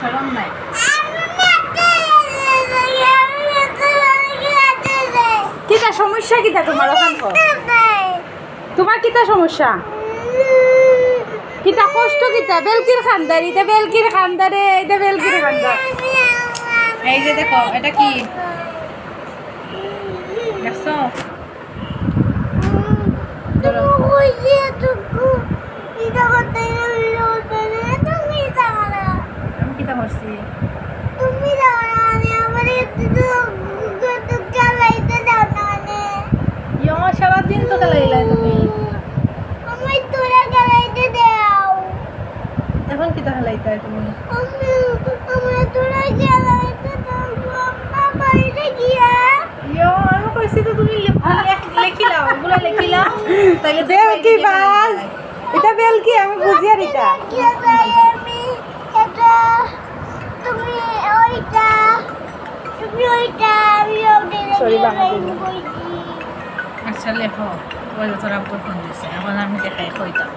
শরম নাই কিটা সমস্যা কিটা তোমার ওখান তোমার কিটা সমস্যা কিটা কষ্ট কিটা বেলকির খান্দার এটা বেলকির খান্দারে এটা বেলকির খান্দার এই যে দেখো এটা কি দেখছো আমি কিটা করছি সারাদিন তো খেলাইলা তুমি এখন কি তো খেলাইতে তুমি আমি কইছি তো তুমি লেখিলাও ওগুলো লেখিলাও তাইলে বেলকি বাস এটা বেলকি আমি বুঝি আর এটা সরি বাংলা আচ্ছা লেখো ওই তোরা ফোন দিছে এখন আমি দেখাই কইতাম